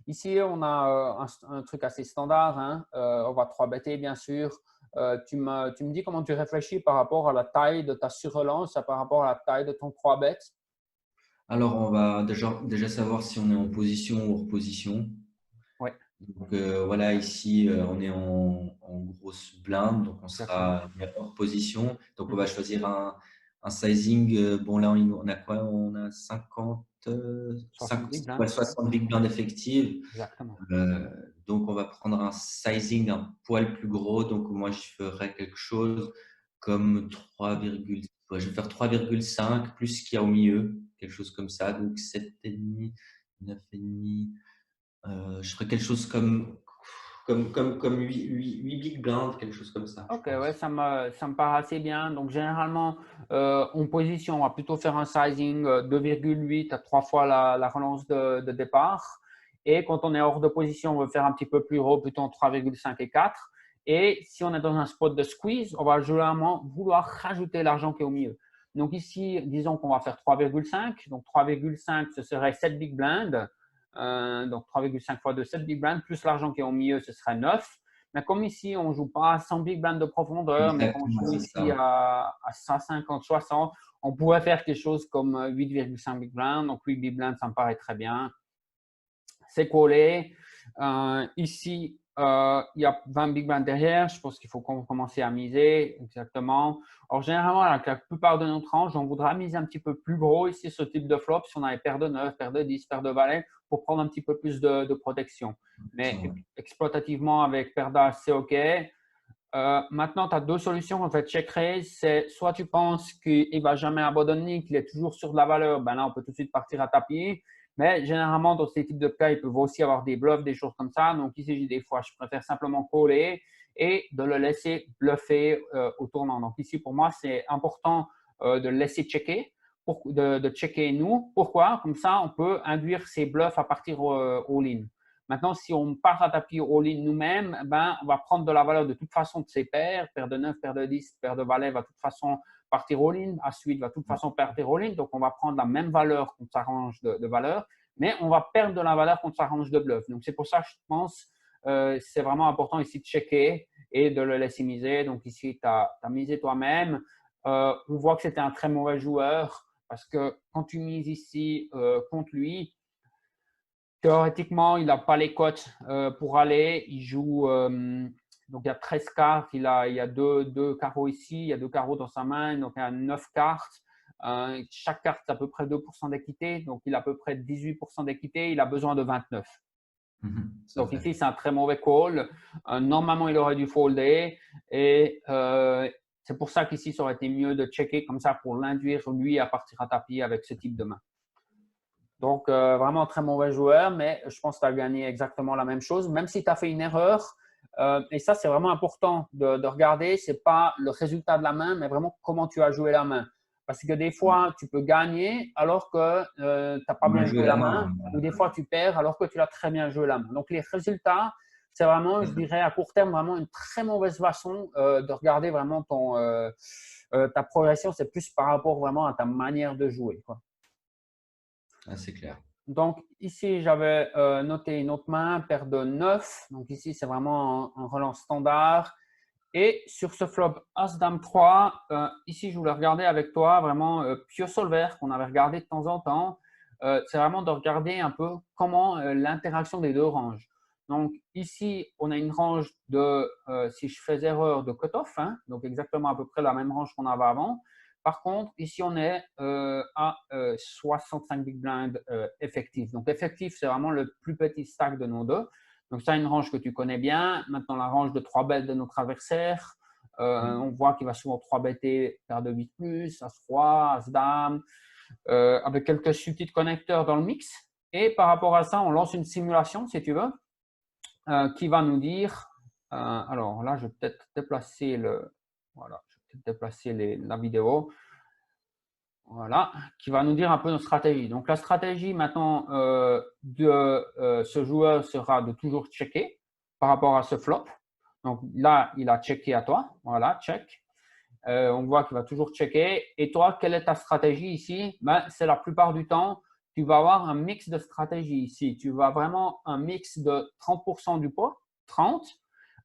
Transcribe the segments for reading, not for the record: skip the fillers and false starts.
Ici, on a un truc assez standard, hein. On va 3-better, bien sûr. Tu me dis comment tu réfléchis par rapport à la taille de ta surrelance, par rapport à la taille de ton 3-bet. Alors, on va déjà savoir si on est en position ou hors position. Oui, Donc, voilà, ici, on est en grosse blinde, donc exactement. on est hors position. Donc, on va Mhm. choisir un sizing. Bon, là, on a quoi? On a 50, 60 big ouais, blinds, ouais, 60 big blinds effectives. exactement. Donc, on va prendre un sizing un poil plus gros. Donc, moi, je ferais quelque chose comme 3, ouais, je vais faire 3,5 plus ce qu'il y a au milieu, quelque chose comme ça. Donc, 7,5, 9,5. Je ferais quelque chose comme 8 big blinds, quelque chose comme ça, je Ok, ouais, pense. ça me paraît assez bien. Donc, généralement, en position, on va plutôt faire un sizing 2,8 à 3 fois la relance de départ. Et quand on est hors de position, on veut faire un petit peu plus haut, plutôt en 3,5 et 4. Et si on est dans un spot de squeeze, on va généralement vouloir rajouter l'argent qui est au milieu. Donc ici, disons qu'on va faire 3,5. Donc 3,5, ce serait 7 big blinds. Donc 3,5 fois 2, 7 big blinds, plus l'argent qui est au milieu, ce serait 9. Mais comme ici, on ne joue pas à 100 big blinds de profondeur, mais qu'on Exactement, joue c'est ici ça. à 150, 60, on pourrait faire quelque chose comme 8,5 big blinds. Donc 8 big blinds, ça me paraît très bien. C'est collé. Ici, il y a 20 big blinds derrière. Je pense qu'il faut commencer à miser exactement. Alors, généralement, avec la plupart de nos tranches, on voudra miser un petit peu plus gros ici, ce type de flop, si on avait paire de 9, paire de 10, paire de valet, pour prendre un petit peu plus de protection. Mais Ouais. exploitativement, avec paire d'as, c'est OK. Maintenant, tu as deux solutions en fait. Check raise, c'est soit tu penses qu'il ne va jamais abandonner, qu'il est toujours sur de la valeur, ben là, on peut tout de suite partir à tapis. Mais généralement, dans ces types de cas, il peut aussi avoir des bluffs, des choses comme ça. Donc, ici, des fois, je préfère simplement coller et de le laisser bluffer au tournant. Donc, ici, pour moi, c'est important de le laisser checker, de checker nous. Pourquoi? Comme ça, on peut induire ces bluffs à partir all-in. Maintenant, si on part à tapis all-in nous-mêmes, ben, on va prendre de la valeur de toute façon de ces paires. Paire de 9, paire de 10, paire de valet va de toute façon partir all-in. As-8 va de toute façon partir all-in. Donc, on va prendre la même valeur qu'on s'arrange de valeur, mais on va perdre de la valeur qu'on s'arrange de bluff. Donc, c'est pour ça que je pense c'est vraiment important ici de checker et de le laisser miser. Donc, ici, tu as misé toi-même. On voit que c'était un très mauvais joueur parce que quand tu mises ici contre lui, théoriquement, il n'a pas les cotes pour aller. Il joue, donc il y a 13 cartes, il y a deux carreaux ici, il y a deux carreaux dans sa main, donc il y a 9 cartes. Chaque carte a à peu près 2% d'équité, donc il a à peu près 18% d'équité, il a besoin de 29. Tout à Donc fait. ici, c'est un très mauvais call. Normalement, il aurait dû folder et c'est pour ça qu'ici, ça aurait été mieux de checker comme ça pour l'induire, lui, à partir à tapis avec ce type de main. Donc, vraiment très mauvais joueur, mais je pense que tu as gagné exactement la même chose, même si tu as fait une erreur. Et ça, c'est vraiment important de regarder. Ce n'est pas le résultat de la main, mais vraiment comment tu as joué la main. Parce que des fois, tu peux gagner alors que tu n'as pas On a bien joué joué la la main, main. ou des fois, tu perds alors que tu l'as très bien joué la main. Donc, les résultats, c'est vraiment, je dirais, à court terme, vraiment une très mauvaise façon de regarder vraiment ta progression. C'est plus par rapport vraiment à ta manière de jouer, quoi. Ah, c'est clair. Donc, ici, j'avais noté une autre main, paire de 9. Donc, ici, c'est vraiment un relance standard. Et sur ce flop As-Dame 3, ici, je voulais regarder avec toi vraiment Pio Solver, qu'on avait regardé de temps en temps. C'est vraiment de regarder un peu comment l'interaction des deux ranges. Donc, ici, on a une range de, si je fais erreur, de cutoff, hein, donc exactement à peu près la même range qu'on avait avant. Par contre, ici, on est à 65 big blinds effectifs. Donc, effectif, c'est vraiment le plus petit stack de nos deux. Donc, ça, une range que tu connais bien. Maintenant, la range de 3 bêtes de notre adversaire. On voit qu'il va souvent 3 bêter paire de 8 plus, As-Roi, As-Dame, avec quelques subtils connecteurs dans le mix. Et par rapport à ça, on lance une simulation, si tu veux, qui va nous dire, alors là, je vais peut-être déplacer voilà, je vais peut-être déplacer la vidéo. Voilà, qui va nous dire un peu notre stratégie. Donc, la stratégie maintenant de ce joueur sera de toujours checker par rapport à ce flop. Donc là, il a checké à toi. Voilà, check. On voit qu'il va toujours checker. Et toi, quelle est ta stratégie ici? Ben, c'est la plupart du temps, tu vas avoir un mix de stratégies ici. Tu vas vraiment un mix de 30% du pot, 30,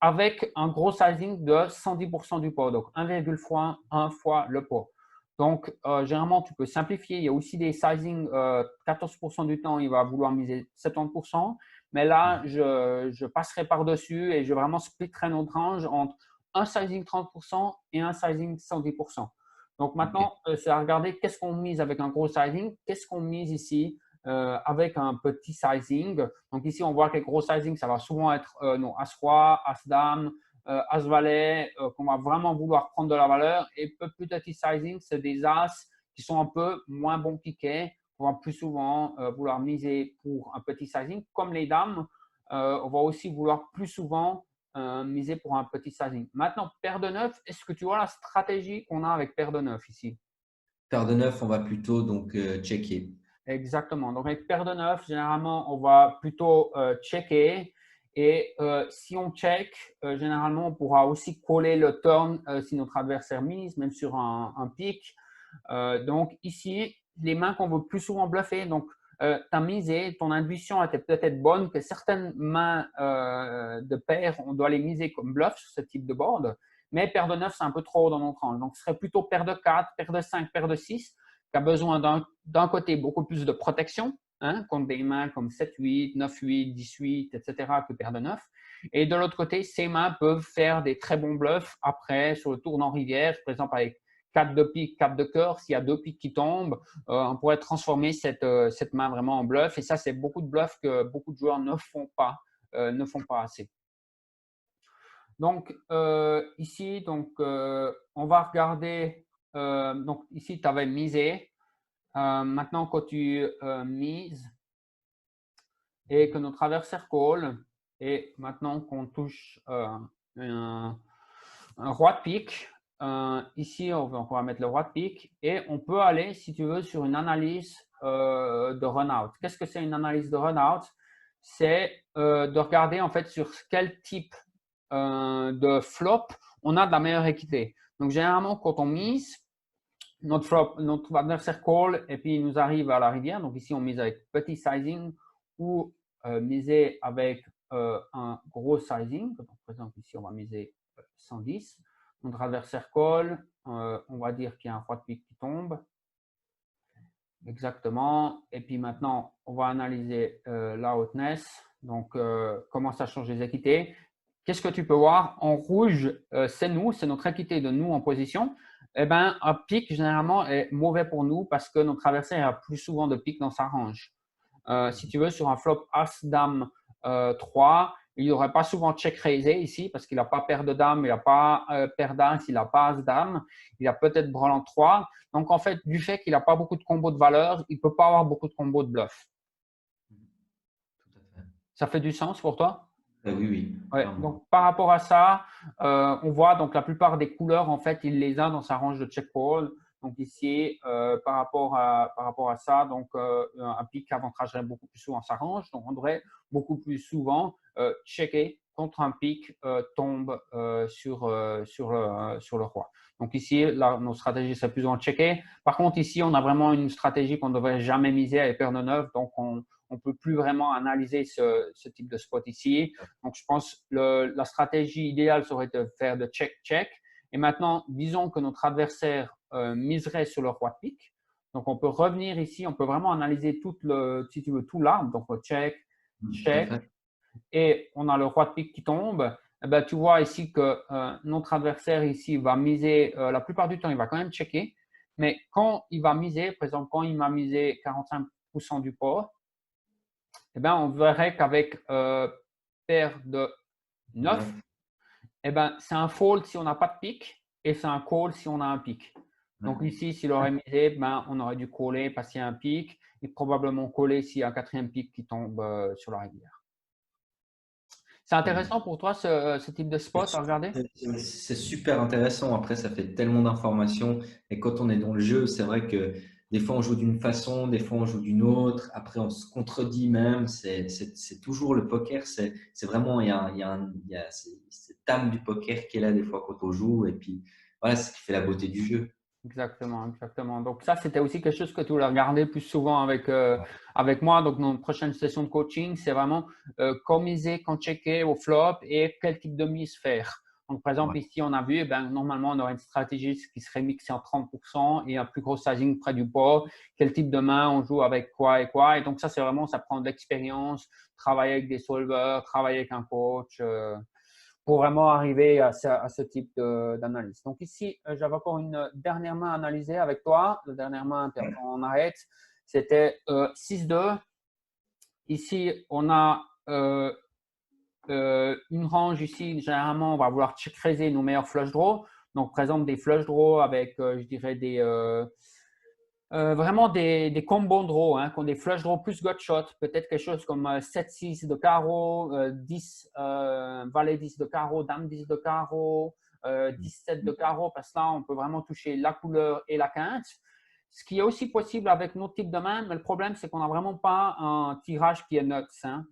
avec un gros sizing de 110% du pot, donc 1,1 fois le pot. Donc, généralement, tu peux simplifier. Il y a aussi des sizing, 14% du temps, il va vouloir miser 70%. Mais là, je passerai par-dessus et je vraiment splitterai notre range entre un sizing 30% et un sizing 110%. Donc maintenant, c'est à regarder qu'est-ce qu'on mise avec un gros sizing, qu'est-ce qu'on mise ici avec un petit sizing. Donc ici, on voit que les gros sizing, ça va souvent être nos As-Roi, As-Dame, As-Valet, qu'on va vraiment vouloir prendre de la valeur. Et petit sizing, c'est des As qui sont un peu moins bons piquets. On va plus souvent vouloir miser pour un petit sizing. Comme les dames, on va aussi vouloir plus souvent miser pour un petit sizing. Maintenant, paire de neuf, est-ce que tu vois la stratégie qu'on a avec paire de neuf ici? Paire de neuf, on va plutôt donc checker. Exactement. Donc, avec paire de neuf, généralement, on va plutôt checker. Et si on check, généralement, on pourra aussi coller le turn si notre adversaire mise, même sur un pic. Donc, ici, les mains qu'on veut plus souvent bluffer. Donc, tu as misé, ton intuition était peut-être bonne, que certaines mains de paire, on doit les miser comme bluff sur ce type de board. Mais paire de 9, c'est un peu trop haut dans notre range. Donc, ce serait plutôt paire de 4, paire de 5, paire de 6, qui a besoin d'un côté beaucoup plus de protection, contre des mains comme 7-8, 9-8, 10-8, etc., que paire de 9. Et de l'autre côté, ces mains peuvent faire des très bons bluffs après sur le tour en rivière, par exemple avec 4 de pique, 4 de cœur. S'il y a 2 piques qui tombent, on pourrait transformer cette main vraiment en bluff. Et ça, c'est beaucoup de bluffs que beaucoup de joueurs ne font pas assez. Donc, ici, on va regarder. Donc, ici, tu avais misé. Maintenant, quand tu mises et que notre adversaire call, et maintenant qu'on touche un roi de pique, ici, on va mettre le roi de pique et on peut aller, si tu veux, sur une analyse de run-out. Qu'est-ce que c'est une analyse de run-out? C'est de regarder en fait sur quel type de flop on a de la meilleure équité. Donc, généralement, quand on mise, notre adversaire call et puis il nous arrive à la rivière. Donc, ici, on mise avec petit sizing ou miser avec un gros sizing. Donc, par exemple, ici, on va miser 110. Notre adversaire call, on va dire qu'il y a un roi de pique qui tombe. Exactement. Et puis maintenant, on va analyser la hotness. Donc, comment ça change les équités. Qu'est-ce que tu peux voir? En rouge, c'est nous, c'est notre équité de nous en position. Eh bien, un pic, généralement, est mauvais pour nous parce que notre adversaire a plus souvent de pics dans sa range. Si tu veux, sur un flop As-Dame 3, il n'aurait pas souvent check-raisé ici parce qu'il n'a pas paire de dame, il n'a pas paire d'As, il n'a pas As-Dame, il a peut-être brelan 3. Donc, en fait, du fait qu'il n'a pas beaucoup de combos de valeur, il ne peut pas avoir beaucoup de combos de bluff. Tout à fait. Ça fait du sens pour toi? Oui, oui. Ouais. Donc, par rapport à ça, on voit donc la plupart des couleurs, en fait, il les a dans sa range de check call. Donc, ici, par rapport à ça, donc, un pic avantagerait beaucoup plus souvent sa range. Donc, on devrait beaucoup plus souvent checker contre un pic tombe sur le roi. Donc, ici, là, nos stratégies seraient plus souvent checker. Par contre, ici, on a vraiment une stratégie qu'on ne devrait jamais miser avec paire de 9. Donc, on ne peut plus vraiment analyser ce type de spot ici. Donc, je pense que la stratégie idéale serait de faire de check-check. Et maintenant, disons que notre adversaire miserait sur le roi de pique. Donc, on peut revenir ici, on peut vraiment analyser si tu veux, tout l'arbre. Donc, check, check. Et on a le roi de pique qui tombe. Eh ben, tu vois ici que notre adversaire ici va miser, la plupart du temps, il va quand même checker. Mais quand il va miser, par exemple, quand il m'a misé 45% du pot, eh ben, on verrait qu'avec paire de 9, eh ben, c'est un fold si on n'a pas de pique et c'est un call si on a un pique. Donc ici, s'il aurait misé, ben, on aurait dû caller parce qu'il y a un pique et probablement caller s'il y a un quatrième pique qui tombe sur la rivière. C'est intéressant pour toi ce type de spot à regarder? C'est super intéressant. Après, ça fait tellement d'informations. Et quand on est dans le jeu, c'est vrai que des fois, on joue d'une façon, des fois, on joue d'une autre. Après, on se contredit même. C'est toujours le poker. C'est vraiment, il y a cette âme du poker qui est là des fois quand on joue. Et puis, voilà, c'est ce qui fait la beauté du jeu. Exactement, exactement. Donc ça, c'était aussi quelque chose que tu voulais regarder plus souvent avec moi. Donc, nos prochaines sessions de coaching, c'est vraiment quand miser, quand checker au flop et quel type de mise faire. Donc, par Ouais. exemple, ici, on a vu, ben, normalement, on aurait une stratégie qui serait mixée en 30% et un plus gros sizing près du pot. Quel type de main on joue avec quoi et quoi. Et donc, ça, c'est vraiment, ça prend de l'expérience, travailler avec des solvers, travailler avec un coach. Pour vraiment arriver à ce type d'analyse. Donc ici, j'avais encore une dernière main analysée avec toi. La dernière main, puis après on arrête. C'était 6-2. Ici, on a une range ici. Généralement, on va vouloir check raiser nos meilleurs flush draws. Donc, par exemple, des flush draws avec, je dirais, vraiment des combos draws, hein, qui ont des flush draws plus gut shot, peut-être quelque chose comme 7-6 de carreau, 10, valet 10 de carreau, dame 10 de carreau, 17 de carreau, parce que là, on peut vraiment toucher la couleur et la quinte. Ce qui est aussi possible avec notre type de main, mais le problème, c'est qu'on n'a vraiment pas un tirage qui est neutre, hein.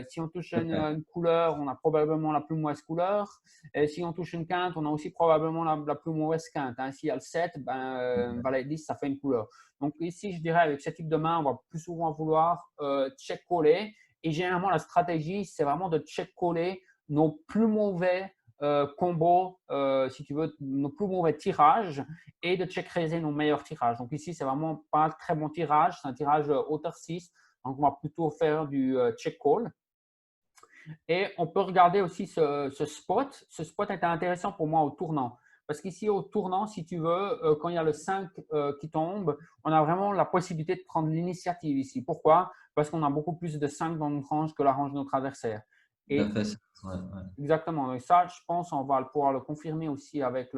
Si on touche une couleur, on a probablement la plus mauvaise couleur. Et si on touche une quinte, on a aussi probablement la plus mauvaise quinte, hein. S'il y a le 7, ben, valet 10, ça fait une couleur. Donc ici, je dirais, avec ce type de main, on va plus souvent vouloir check-coller. Et généralement, la stratégie, c'est vraiment de check-coller nos plus mauvais combos, si tu veux, nos plus mauvais tirages et de check-raiser nos meilleurs tirages. Donc ici, c'est vraiment pas un très bon tirage. C'est un tirage hauteur 6. Donc, on va plutôt faire du check-call. Et on peut regarder aussi ce spot. Ce spot était intéressant pour moi au tournant. Parce qu'ici, au tournant, si tu veux, quand il y a le 5 qui tombe, on a vraiment la possibilité de prendre l'initiative ici. Pourquoi? Parce qu'on a beaucoup plus de 5 dans notre range que la range de notre adversaire. Tout à Et fait. Ouais, ouais. exactement. Et ça, je pense, on va pouvoir le confirmer aussi avec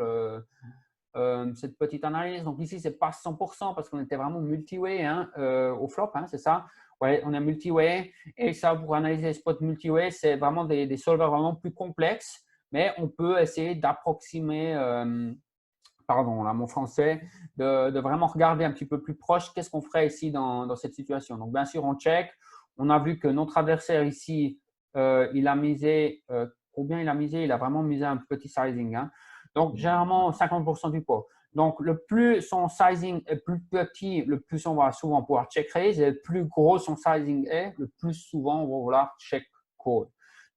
cette petite analyse. Donc ici, ce n'est pas 100% parce qu'on était vraiment multi-way hein, au flop, hein, c'est ça? Ouais, on est multi-way. Et ça, pour analyser les spots multi-way, c'est vraiment des solvers vraiment plus complexes, mais on peut essayer d'approximer, pardon, là, mon français, de vraiment regarder un petit peu plus proche qu'est-ce qu'on ferait ici dans cette situation. Donc, bien sûr, on check. On a vu que notre adversaire ici, il a misé, combien il a misé? Il a vraiment misé un petit sizing, hein. Donc, généralement, 50% du pot. Donc, le plus son sizing est plus petit, le plus on va souvent pouvoir check raise. Et le plus gros son sizing est, le plus souvent on va vouloir check call.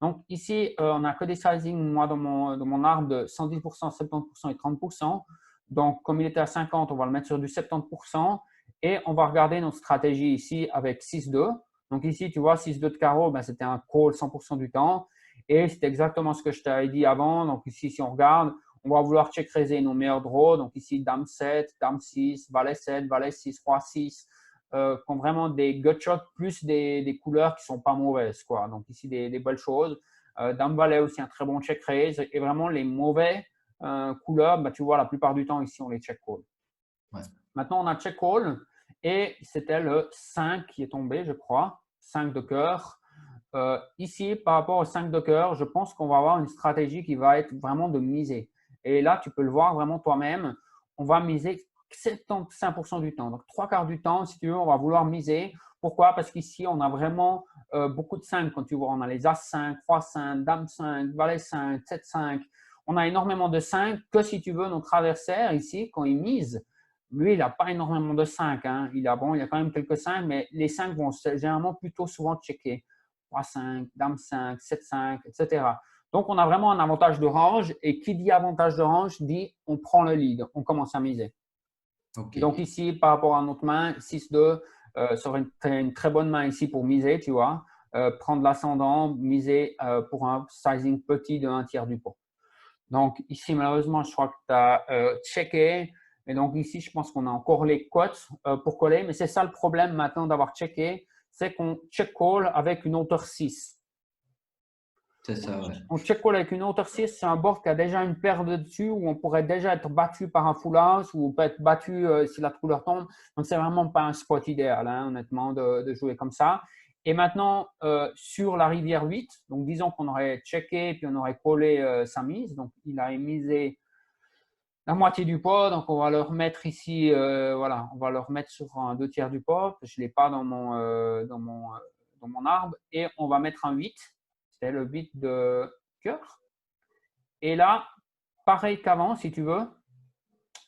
Donc, ici, on n'a que des sizings, moi, dans mon arbre de 110%, 70% et 30%. Donc, comme il était à 50, on va le mettre sur du 70%. Et on va regarder notre stratégie ici avec 6-2. Donc, ici, tu vois, 6-2 de carreau, ben, c'était un call 100% du temps. Et c'est exactement ce que je t'avais dit avant. Donc, ici, si on regarde, on va vouloir check raiser nos meilleurs draws. Donc, ici, dame 7, dame 6, valet 7, valet 6, roi 6. Qui ont vraiment des gut shots plus des couleurs qui ne sont pas mauvaises, quoi. Donc, ici, des belles choses. Dame valet aussi, un très bon check raise. Et vraiment, les mauvais couleurs, bah, tu vois, la plupart du temps, ici, on les check call. Ouais. Maintenant, on a check call et c'était le 5 qui est tombé, je crois. 5 de cœur. Ici, par rapport au 5 de cœur, je pense qu'on va avoir une stratégie qui va être vraiment de miser. Et là, tu peux le voir vraiment toi-même. On va miser 75% du temps. Donc, 3/4 du temps, si tu veux, on va vouloir miser. Pourquoi? Parce qu'ici, on a vraiment beaucoup de 5. Quand tu vois, on a les As-5, Roi-5, Dame-5, Valet-5, 7-5. On a énormément de 5 que si tu veux, notre adversaire ici, quand il mise, lui, il n'a pas énormément de 5. Hein. Il a quand même quelques 5, mais les 5 vont généralement plutôt souvent checker. Roi-5, Dame-5, 7-5, etc. Donc, on a vraiment un avantage de range. Et qui dit avantage de range dit on prend le lead, on commence à miser. Okay. Donc, ici, par rapport à notre main, 6-2 serait une très bonne main ici pour miser, tu vois. Prendre l'ascendant, miser pour un sizing petit de 1/3 du pot. Donc, ici, malheureusement, je crois que tu as checké. Et donc, ici, je pense qu'on a encore les cotes pour coller. Mais c'est ça le problème maintenant d'avoir checké, c'est qu'on check call avec une hauteur 6. C'est ça, ouais. On check call avec une hauteur 6, c'est un board qui a déjà une paire de dessus où on pourrait déjà être battu par un full house ou on peut être battu si la couleur tombe. Donc, c'est vraiment pas un spot idéal, hein, honnêtement, de jouer comme ça. Et maintenant, sur la rivière 8, donc disons qu'on aurait checké puis on aurait collé sa mise. Donc, il a misé la moitié du pot. Donc, on va le remettre ici, voilà, on va le remettre sur un 2/3 du pot. Je ne l'ai pas dans mon arbre. Et on va mettre un 8. C'est le 8 de cœur. Et là, pareil qu'avant, si tu veux,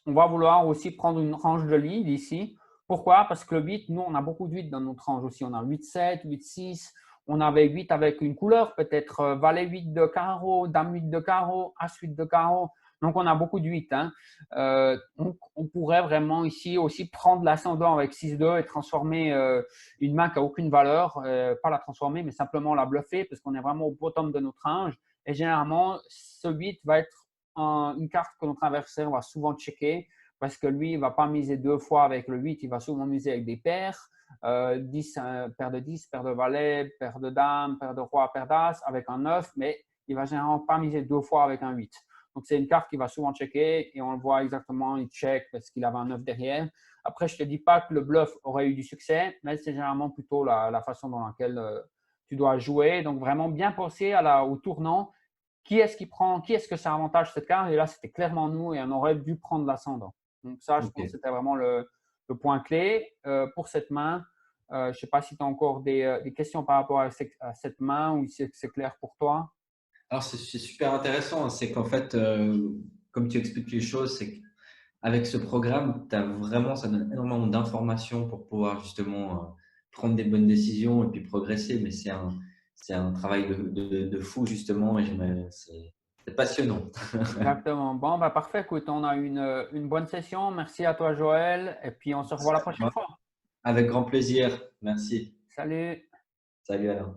on va vouloir aussi prendre une range de lead ici. Pourquoi? Parce que le 8, nous, on a beaucoup de 8 dans notre range aussi. On a 8-7, 8-6. On avait 8 avec une couleur, peut-être valet 8 de carreau, dame 8 de carreau, as 8 de carreau. Donc, on a beaucoup de 8. Hein. Donc, on pourrait vraiment ici aussi prendre l'ascendant avec 6-2 et transformer une main qui n'a aucune valeur. Pas la transformer, mais simplement la bluffer parce qu'on est vraiment au bottom de notre range. Et généralement, ce 8 va être une carte que notre adversaire va souvent checker parce que lui, il ne va pas miser deux fois avec le 8, il va souvent miser avec des paires. 10, paire de 10, paire de valet, paire de dame, paire de roi, paire d'as avec un 9, mais il ne va généralement pas miser deux fois avec un 8. Donc, c'est une carte qu'il va souvent checker et on le voit exactement, il check parce qu'il avait un 9 derrière. Après, je ne te dis pas que le bluff aurait eu du succès, mais c'est généralement plutôt la façon dans laquelle tu dois jouer. Donc, vraiment bien penser au tournant. Qui est-ce qui prend, qui est-ce que ça avantage cette carte? Et là, c'était clairement nous et on aurait dû prendre l'ascendant. Donc, ça, je pense que Ok. c'était vraiment le point clé pour cette main. Je ne sais pas si tu as encore des questions par rapport à cette main ou si c'est clair pour toi. Alors, c'est super intéressant. C'est qu'en fait, comme tu expliques les choses, c'est qu'avec ce programme, ça donne énormément d'informations pour pouvoir justement prendre des bonnes décisions et puis progresser. Mais c'est un travail de fou, justement, et c'est passionnant. Exactement. Bon, bah parfait. Écoute, on a une bonne session. Merci à toi, Joël. Et puis, on se revoit la prochaine fois. Avec grand plaisir. Merci. Salut. Salut Alain.